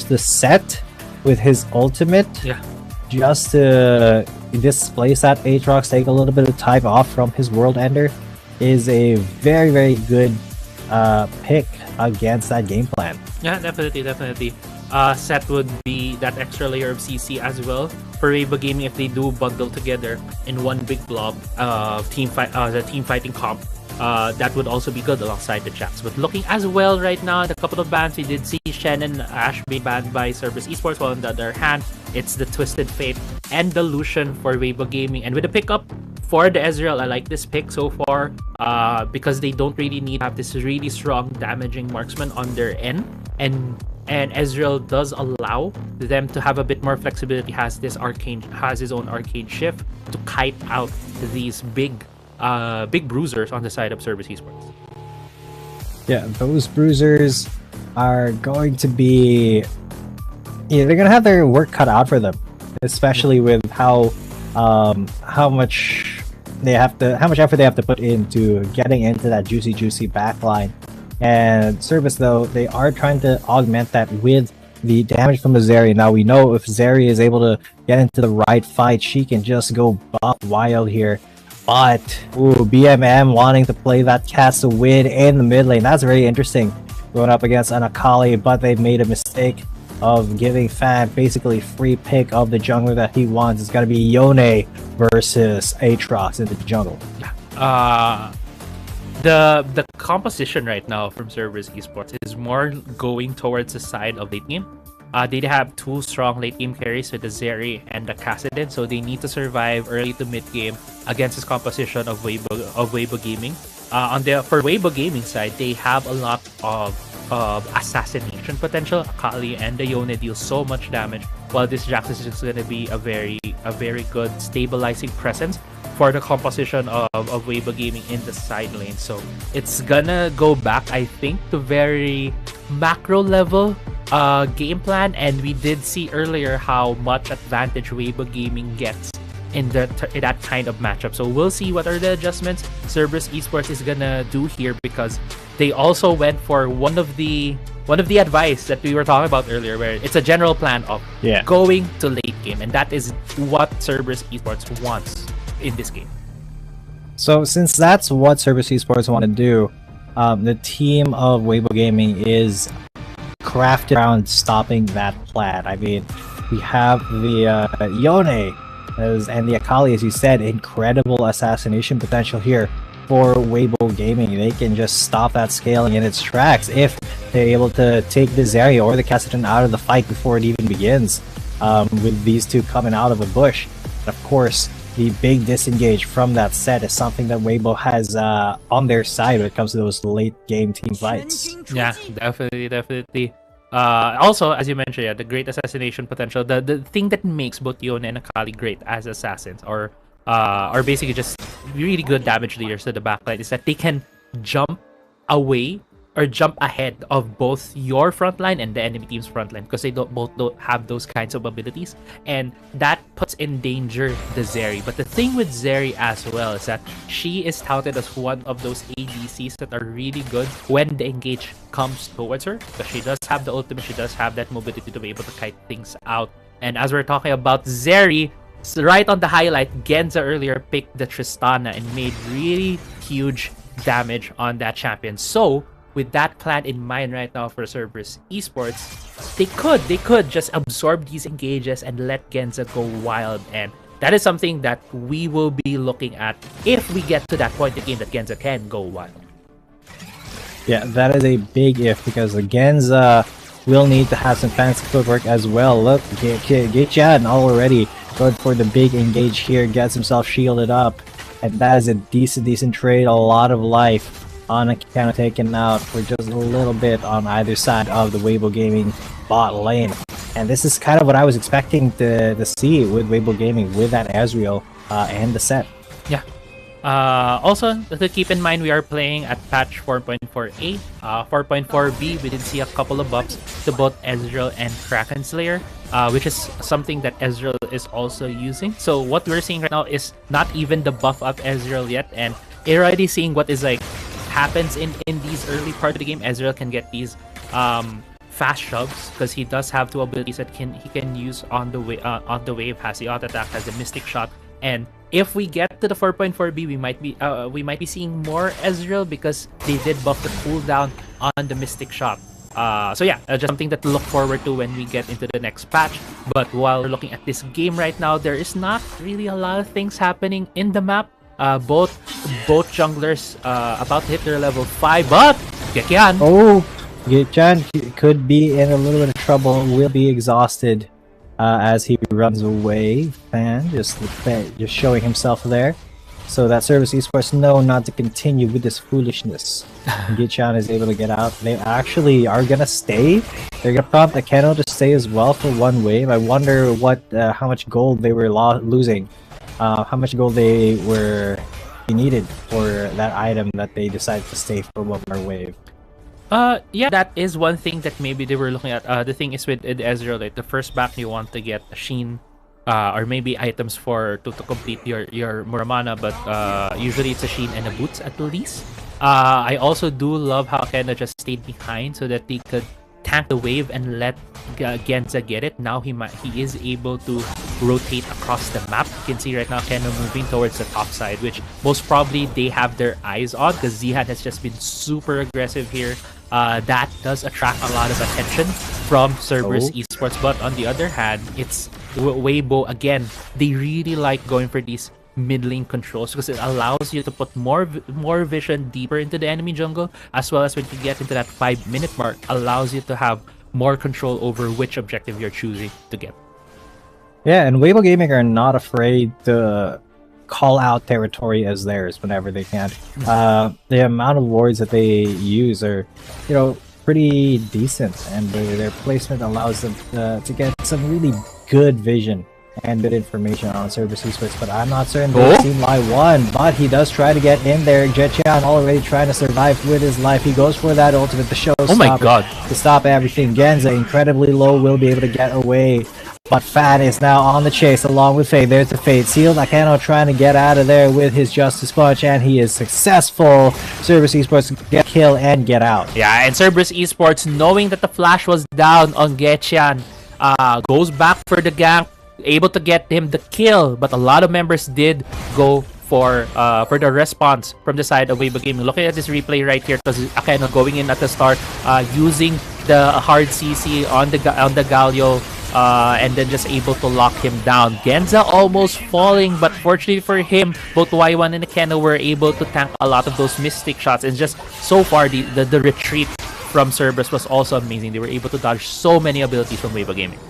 the set with his ultimate. Yeah. Just to displace that Aatrox, take a little bit of time off from his World Ender, is a very, very good pick against that game plan. Yeah, definitely. Set would be that extra layer of CC as well for Weibo Gaming if they do bundle together in one big blob the team fighting comp. That would also be good alongside the Jax. But looking as well right now at a couple of bans, we did see Shen and Ash being banned by Cerberus Esports, while on the other hand, it's the Twisted Fate and the Lucian for Weibo Gaming. And with a pickup for the Ezreal, I like this pick so far because they don't really need to have this really strong damaging marksman on their end. And Ezreal does allow them to have a bit more flexibility, has his own arcane shift to kite out these big bruisers on the side of Cerberus Esports. Yeah, those bruisers are going to be... Yeah, they're going to have their work cut out for them, especially with how much effort they have to put into getting into that juicy backline. And Cerberus, though, they are trying to augment that with the damage from the Zeri. Now, we know if Zeri is able to get into the right fight, she can just go buff wild here. But, BMM wanting to play that cast of Wid in the mid lane. That's very interesting. Going up against an Akali, but they've made a mistake of giving Fan basically free pick of the jungler that he wants. It's got to be Yone versus Aatrox in the jungle. The composition right now from Cerberus Esports is more going towards the side of late game. They have two strong late game carries with the Zeri and the Kassadin, so they need to survive early to mid game against this composition of Weibo Gaming. For Weibo Gaming side, they have a lot of assassination potential. Akali and the Yone deal so much damage, while this Jax is just going to be a very good stabilizing presence for the composition of Weibo Gaming in the side lane. So it's gonna go back, I think, to very macro level game plan, and we did see earlier how much advantage Weibo Gaming gets in that kind of matchup. So we'll see what are the adjustments Cerberus Esports is gonna do here, because they also went for one of the advice that we were talking about earlier, where it's a general plan of going to late game, and that is what Cerberus Esports wants in this game. So since that's what Cerberus Esports want to do, the team of Weibo Gaming is crafted around stopping that plan. I mean, we have the Yone and the Akali, as you said, incredible assassination potential here for Weibo Gaming. They can just stop that scaling in its tracks if they're able to take the Zeri or the Kassadin out of the fight before it even begins, with these two coming out of a bush. And of course, the big disengage from that set is something that Weibo has on their side when it comes to those late game team fights. Yeah, definitely. Also, as you mentioned, the great assassination potential. The thing that makes both Yone and Akali great as assassins, or basically just really good damage dealers to the backline, is that they can jump away or jump ahead of both your front line and the enemy team's front line, because they both don't have those kinds of abilities, and that puts in danger the Zeri. But the thing with Zeri as well is that she is touted as one of those ADCs that are really good when the engage comes towards her, because she does have the ultimate, she does have that mobility to be able to kite things out. And as we're talking about Zeri, right on the highlight, Genza earlier picked the Tristana and made really huge damage on that champion. So with that plan in mind right now for Cerberus Esports, they could just absorb these engages and let Genza go wild, and that is something that we will be looking at if we get to that point in the game that Genza can go wild. Yeah, that is a big if, because the Genza will need to have some fancy footwork as well. Look, Gichan already going for the big engage here, gets himself shielded up, and that is a decent trade, a lot of life on account of taken out for just a little bit on either side of the Weibo Gaming bot lane. And this is kind of what I was expecting to see with Weibo Gaming, with that Ezreal and the set. Yeah. Also, to keep in mind, we are playing at patch 4.4a. 4.4b, we did see a couple of buffs to both Ezreal and Kraken Slayer, which is something that Ezreal is also using. So what we're seeing right now is not even the buff of Ezreal yet, and you're already seeing what is like happens in these early part of the game. Ezreal can get these fast shoves, because he does have two abilities that he can use on the wave. Has the auto attack, has the mystic shot, and if we get to the 4.4B, we might be seeing more Ezreal, because they did buff the cooldown on the mystic shot. So yeah, just something that to look forward to when we get into the next patch. But while we're looking at this game right now, there is not really a lot of things happening in the map. Both junglers about to hit their level 5, but Gekian. Oh, Gekian could be in a little bit of trouble. Will be exhausted as he runs away. Fan just showing himself there. So that Service Esports know not to continue with this foolishness. Gekian is able to get out. They actually are gonna stay. They're gonna prompt Akeno to stay as well for one wave. I wonder what how much gold they were losing. How much gold they needed for that item that they decided to stay for one more wave. Yeah, that is one thing that maybe they were looking at. The thing is with Ezreal, like the first back you want to get a Sheen, or maybe items to complete your Muramana, but usually it's a Sheen and a Boots at least. I also do love how Kena just stayed behind so that they could tank the wave and let Genza get it. Now he is able to rotate across the map. You can see right now Kena moving towards the top side, which most probably they have their eyes on, because Zihan has just been super aggressive here. That does attract a lot of attention from Cerberus Esports, but on the other hand, it's Weibo again. They really like going for these mid lane controls because it allows you to put more vision deeper into the enemy jungle, as well as when you get into that 5-minute mark, allows you to have more control over which objective you're choosing to get. Yeah, and Weibo Gaming are not afraid to call out territory as theirs whenever they can. The amount of wards that they use are, pretty decent, and their placement allows them to get some really good vision and good information on Cerberus Esports, but I'm not certain they've seen Y1, but he does try to get in there. Gekian already trying to survive with his life. He goes for that ultimate to show to stop everything. Genza incredibly low, will be able to get away, but Fan is now on the chase along with Fade. There's the Fade sealed. Akeno trying to get out of there with his Justice Punch, and he is successful. Cerberus Esports get kill and get out. Yeah, and Cerberus Esports, knowing that the flash was down on Gekian, goes back for the gank, able to get him the kill, but a lot of members did go for the response from the side of Weibo Gaming. Looking at this replay right here, because Akeno going in at the start, using the hard CC on the Galio, and then just able to lock him down. Genza almost falling, but fortunately for him, both Y1 and Akeno were able to tank a lot of those mystic shots, and just so far the retreat from Cerberus was also amazing. They were able to dodge so many abilities from Weibo Gaming.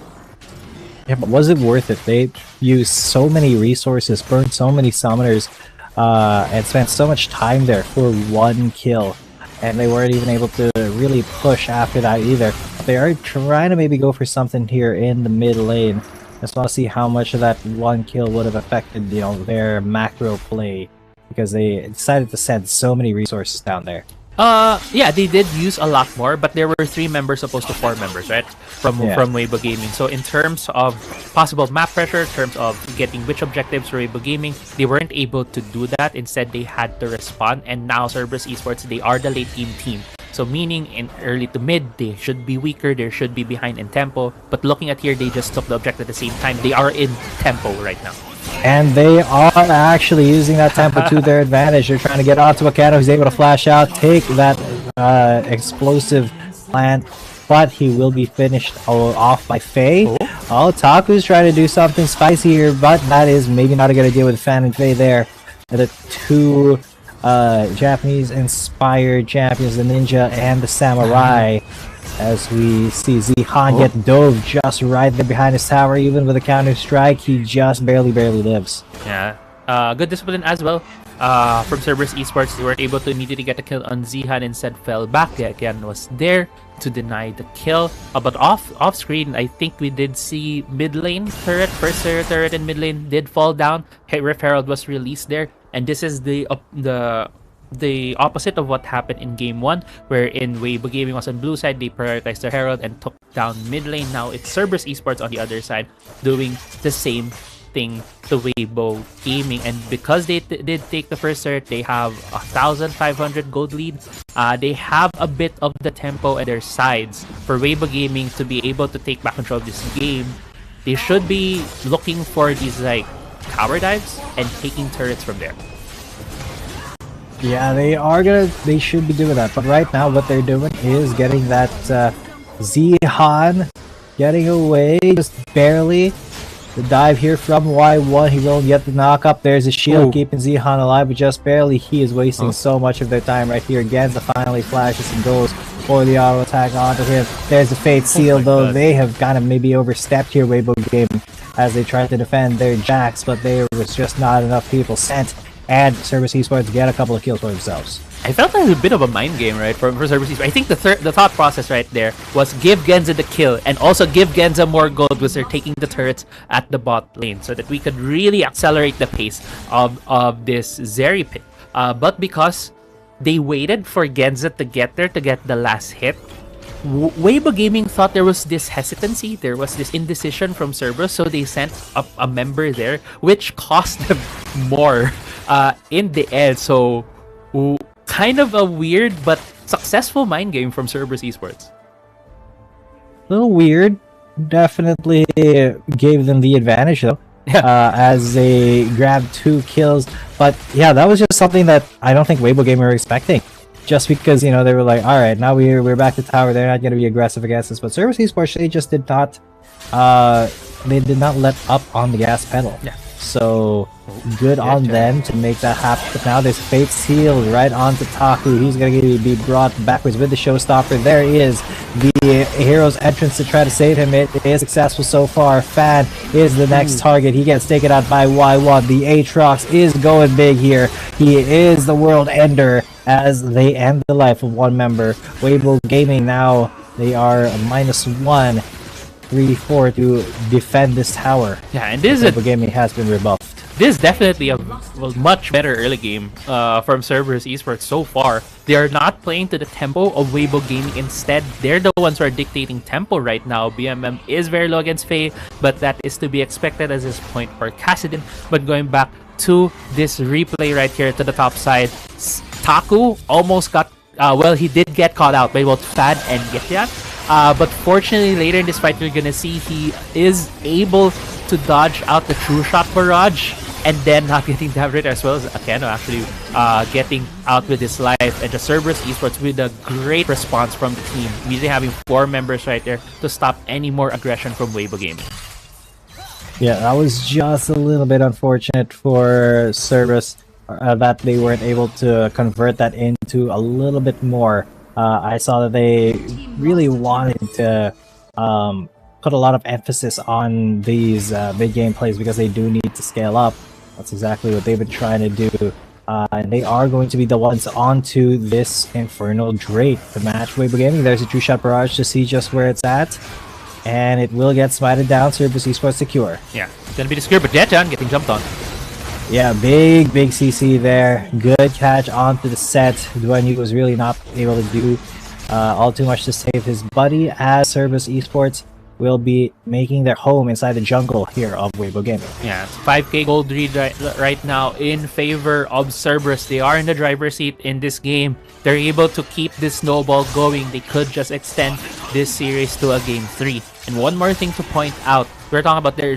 Yeah, but was it worth it? They used so many resources, burned so many summoners, and spent so much time there for one kill, and they weren't even able to really push after that either. They are trying to maybe go for something here in the mid lane. Just want to see how much of that one kill would have affected, their macro play, because they decided to send so many resources down there. Yeah, they did use a lot more, but there were 3 members opposed to 4 members, right? From Weibo Gaming. So in terms of possible map pressure, in terms of getting which objectives for Weibo Gaming, they weren't able to do that. Instead, they had to respond. And now Cerberus Esports, they are the late team. So meaning in early to mid, they should be weaker, they should be behind in tempo. But looking at here, they just took the objective at the same time. They are in tempo right now. And they are actually using that tempo to their advantage. They're trying to get onto Akeno, who's able to flash out, take that explosive plant, but he will be finished off by Faye. Taku's trying to do something spicy here, but that is maybe not a good idea with Fan and Faye there. The 2 Japanese-inspired champions, the Ninja and the Samurai. As we see Zihan get dove just right there behind his tower. Even with a counter-strike, he just barely lives. Yeah, good discipline as well from Cerberus Esports. They weren't able to immediately get a kill on Zihan, instead fell back. Again was there to deny the kill. But off screen, I think we did see mid lane turret, first turret in mid lane did fall down. Rift Herald was released there, and this is the opposite of what happened in game 1, where in Weibo Gaming was on blue side, they prioritized the Herald and took down mid lane. Now it's Cerberus Esports on the other side doing the same thing to Weibo Gaming, and because they did take the first turret, they have 1,500 gold lead. They have a bit of the tempo at their sides for Weibo Gaming to be able to take back control of this game. They should be looking for these like tower dives and taking turrets from there. Yeah, they should be doing that, but right now what they're doing is getting that Zihan getting away just barely. The dive here from Y1, he will get the knock up. There's a shield keeping Zihan alive, but just barely. He is wasting so much of their time right here. Genza finally flashes and goes for the auto attack onto him. There's the Fate Seal, though. They have kind of maybe overstepped here, Weibo Gaming, as they tried to defend their Jacks, but there was just not enough people sent. And Cerberus Esports get a couple of kills for themselves. I felt like a bit of a mind game, right, for Cerberus Esports. I think the thought process right there was give Genza the kill and also give Genza more gold because they're taking the turrets at the bot lane so that we could really accelerate the pace of this Zeri pick. But because they waited for Genza to get there to get the last hit, Weibo Gaming thought there was this hesitancy, there was this indecision from Cerberus, so they sent up a member there, which cost them more in the end. So kind of a weird but successful mind game from Cerberus Esports. A little weird. Definitely gave them the advantage though. Yeah. As they grabbed 2 kills. But yeah, that was just something that I don't think Weibo Gaming were expecting. Just because, you know, they were like, alright, now we're back to tower, they're not going to be aggressive against us. But Cerberus Esports, they just did not, they did not let up on the gas pedal. Yeah. So, good on them to make that happen. But now there's Fate Sealed right onto Taku. He's going to be brought backwards with the showstopper. There is the hero's entrance to try to save him. It is successful so far. Fan is the next target. He gets taken out by Y1. The Aatrox is going big here. He is the world ender as they end the life of one member. Weibo Gaming now, they are -1. 3-4 to defend this tower. Yeah, and this is Gaming has been rebuffed. This is definitely a much better early game from Cerberus Esports so far. They are not playing to the tempo of Weibo Gaming. Instead, they're the ones who are dictating tempo right now. BMM is very low against Faye, but that is to be expected as this point for Kassadin. But going back to this replay right here to the top side, Taku almost got, well, he did get caught out by both Fan and Getya. But fortunately, later in this fight, you're gonna see he is able to dodge out the True Shot barrage and then not getting damaged, as well as Akeno actually getting out with his life. And the Cerberus Esports with a great response from the team, immediately having 4 members right there to stop any more aggression from Weibo Gaming. Yeah, that was just a little bit unfortunate for Cerberus that they weren't able to convert that into a little bit more. I saw that they really wanted to put a lot of emphasis on these big game plays because they do need to scale up. That's exactly what they've been trying to do. And they are going to be the ones onto this Infernal Drake to match Weibo Gaming. There's a True Shot Barrage to see just where it's at. And it will get smited down. Cerberus Esports secure. Yeah, it's going to be the secure, but Dejan getting jumped on. Yeah, big CC there. Good catch onto the set. Duanyu was really not able to do all too much to save his buddy, as Cerberus Esports will be making their home inside the jungle here of Weibo Gaming. Yeah, it's 5k gold lead right now in favor of Cerberus. They are in the driver's seat in this game. They're able to keep this snowball going. They could just extend this series to a game 3. And one more thing to point out, we're talking about there are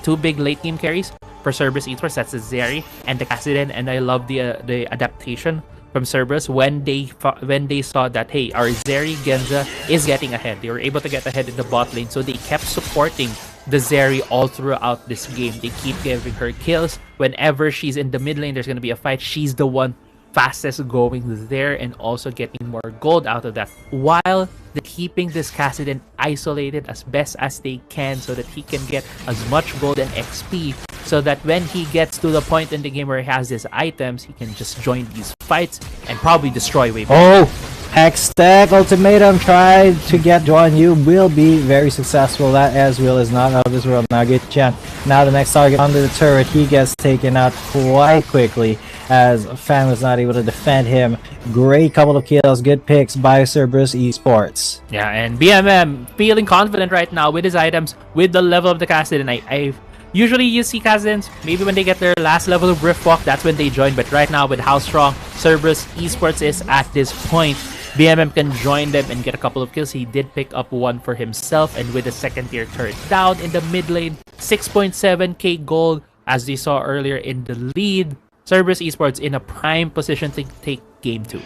two big late game carries for Cerberus Esports. That's the Zeri and the Kassadin, and I love the adaptation from Cerberus when they saw that, hey, our Zeri Genza is getting ahead. They were able to get ahead in the bot lane, so they kept supporting the Zeri all throughout this game. They keep giving her kills. Whenever she's in the mid lane, there's gonna be a fight. She's the one fastest going there and also getting more gold out of that, while they're keeping this Kassadin isolated as best as they can so that he can get as much gold and XP, so that when he gets to the point in the game where he has his items, he can just join these fights and probably destroy Weibo. Oh, Hextech Ultimatum tried to get Duanyu, will be very successful. That Ezreal is not out of this world. Now get Chan. Now the next target under the turret, he gets taken out quite quickly as Fan was not able to defend him. Great couple of kills, good picks by Cerberus Esports. Yeah, and BMM feeling confident right now with his items, with the level of the Kassadin. I Usually you see Kazins, maybe when they get their last level of Rift Walk, that's when they join. But right now, with how strong Cerberus Esports is at this point, BMM can join them and get a couple of kills. He did pick up one for himself, and with the second tier turret down in the mid lane, 6.7k gold, as we saw earlier in the lead. Cerberus Esports in a prime position to take game 2.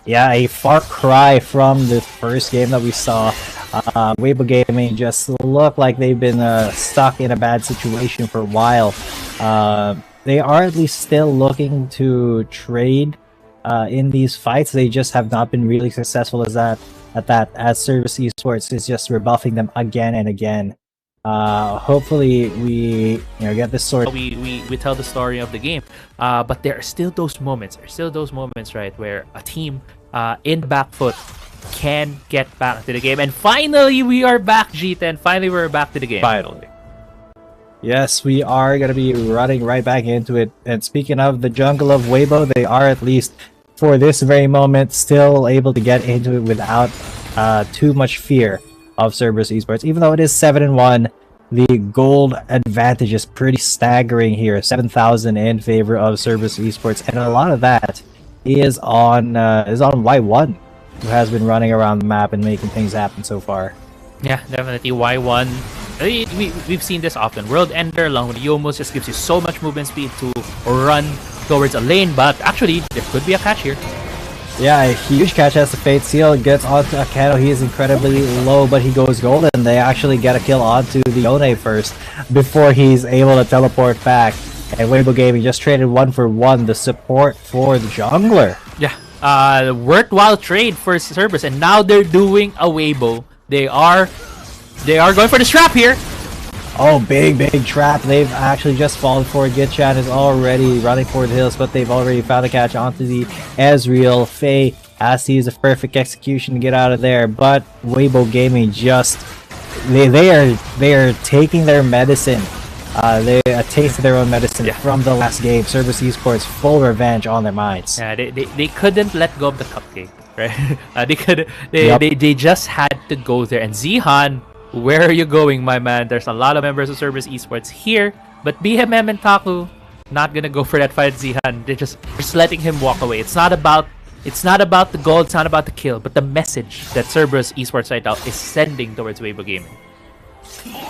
Yeah, a far cry from the first game that we saw. Weibo Gaming just look like they've been stuck in a bad situation for a while. They are at least still looking to trade in these fights. They just have not been really successful as Cerberus Esports is just rebuffing them again and again. Hopefully we get this sort. We tell the story of the game, but there are still those moments. Right, where a team in the back foot can get back to the game, and finally we are back, G10. Finally, we're back to the game. Finally. Yes, we are gonna be running right back into it. And speaking of the jungle of Weibo, they are, at least for this very moment, still able to get into it without too much fear of Cerberus Esports. Even though it is 7-1, the gold advantage is pretty staggering here. 7,000 in favor of Cerberus Esports, and a lot of that is on Y1, who has been running around the map and making things happen so far. Yeah, definitely Y1. We've seen this often. World Ender along with Yomos just gives you so much movement speed to run towards a lane, but actually there could be a catch here. Yeah, a huge catch as the Fate Seal gets onto Akano. He is incredibly low, but he goes golden. They actually get a kill onto the Yone first before he's able to teleport back. And Weibo Gaming just traded 1-for-1 the support for the jungler. Yeah, worthwhile trade for Cerberus, and now they're doing a Weibo. They are going for the trap here. Oh, big trap. They've actually just fallen for it. Gitchan is already running for the hills, but they've already found a catch onto the Ezreal. Faye has to use a perfect execution to get out of there, but Weibo Gaming just they are taking their medicine. They tasted their own medicine from the last game. Cerberus Esports full revenge on their minds. Yeah, they couldn't let go of the cupcake, right? They just had to go there. And Zihan, where are you going, my man? There's a lot of members of Cerberus Esports here, but BMM and Taku not gonna go for that fight. Zihan, they're just letting him walk away. It's not about the gold, it's not about the kill, but the message that Cerberus Esports right now is sending towards Weibo Gaming.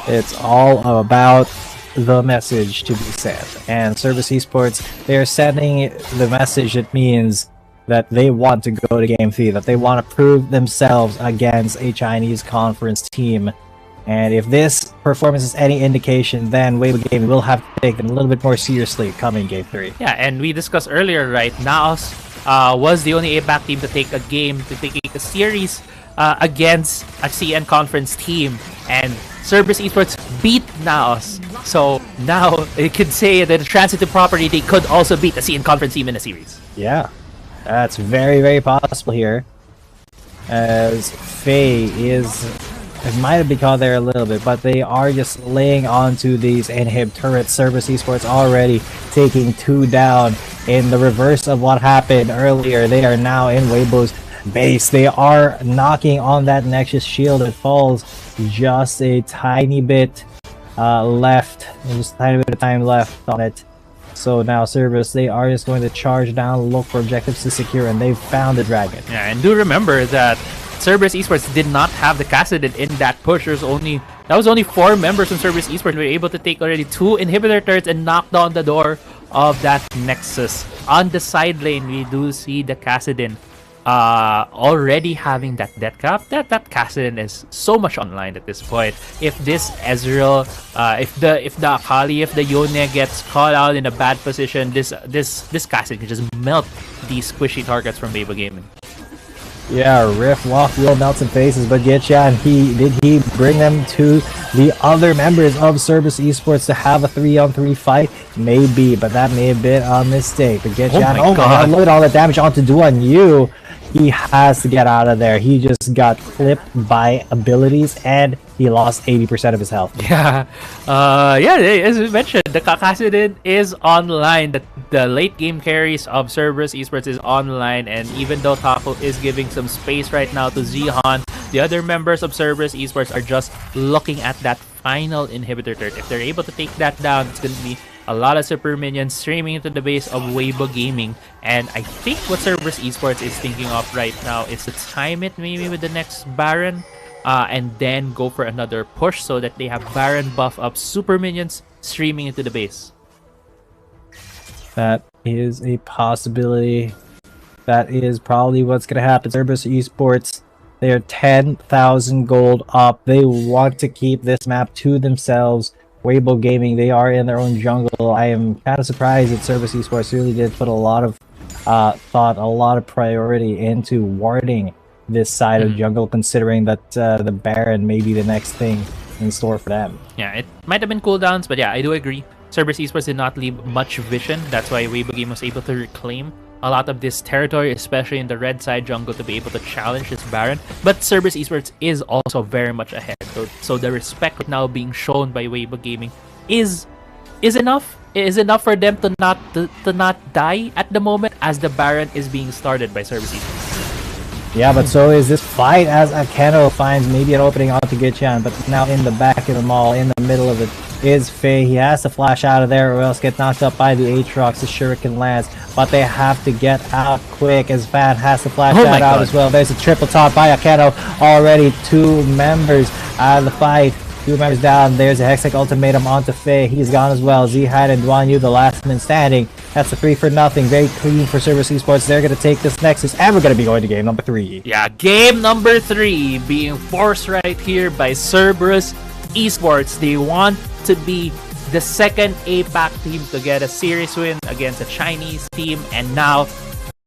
It's all about the message to be sent, and Cerberus Esports, they're sending the message that means that they want to go to Game 3, that they want to prove themselves against a Chinese conference team. And if this performance is any indication, then Weibo Gaming will have to take them a little bit more seriously coming Game 3. Yeah, and we discussed earlier, right, Naos was the only APAC team to take a series against a CN conference team, and Cerberus Esports beat Naos. So now you could say that the transitive property, they could also beat the CN conference team in a series. Yeah, that's very possible here, as Faye it might have been caught there a little bit, but they are just laying onto these inhib turrets. Cerberus Esports already taking 2 down in the reverse of what happened earlier. They are now in Weibo's base. They are knocking on that Nexus shield. It falls just a tiny bit left. There's a tiny bit of time left on it. So now Cerberus, they are just going to charge down, look for objectives to secure, and they've found the dragon. Yeah, and do remember that Cerberus Esports did not have the Kassadin in that push. That was only 4 members from Cerberus Esports who were able to take already 2 inhibitor turrets and knock down the door of that Nexus. On the side lane, we do see the Kassadin already having that death cap. That Kassadin is so much online at this point. If this Ezreal, if the Akali, if the Yone gets caught out in a bad position, this Kassadin can just melt these squishy targets from Weibo Gaming. Yeah, Rift Walk will melt some faces, but Gitchan, did he bring them to the other members of Cerberus Esports to have a 3-on-3 fight? Maybe, but that may have been a mistake. But Gitchan, oh my god, look at all the damage onto Duan Yu. He has to get out of there. He just got clipped by abilities and he lost 80% of his health. Yeah, as we mentioned, the Kassadin is online. The late game carries of Cerberus Esports is online, and even though Taco is giving some space right now to Zihan, the other members of Cerberus Esports are just looking at that final inhibitor turret. If they're able to take that down, it's going to be a lot of super minions streaming into the base of Weibo Gaming. And I think what Cerberus Esports is thinking of right now is to time it maybe with the next Baron, and then go for another push so that they have Baron buff up super minions streaming into the base. That is a possibility. That is probably what's going to happen. Cerberus Esports, they're 10,000 gold up. They want to keep this map to themselves. Weibo Gaming, they are in their own jungle. I am kind of surprised that Cerberus Esports really did put a lot of thought, a lot of priority into warding this side of jungle, considering that the Baron may be the next thing in store for them. Yeah, it might have been cooldowns, but yeah, I do agree. Cerberus Esports did not leave much vision. That's why Weibo Game was able to reclaim a lot of this territory, especially in the red side jungle, to be able to challenge this Baron. But Cerberus Esports is also very much ahead. So the respect now being shown by Weibo Gaming is enough. Is enough for them to not die at the moment, as the Baron is being started by Cerberus Esports. Yeah, but so is this fight, as Akeno finds maybe an opening out to Gichan, but now in the back of the mall, in the middle of it, is Faye. He has to flash out of there or else get knocked up by the Aatrox. The Shuriken lands, but they have to get out quick as Fan has to flash out as well. There's a triple top by Akeno. Already 2 members out of the fight. 2 members down. There's a Hextech ultimatum onto Faye. He's gone as well. Zhide and Duan Yu, the last man standing. That's a 3 for nothing. Very clean for Cerberus Esports. They're going to take this Nexus, and we're going to be going to game number 3. Yeah, game number 3 being forced right here by Cerberus Esports. They want to be the second APAC team to get a series win against a Chinese team, and now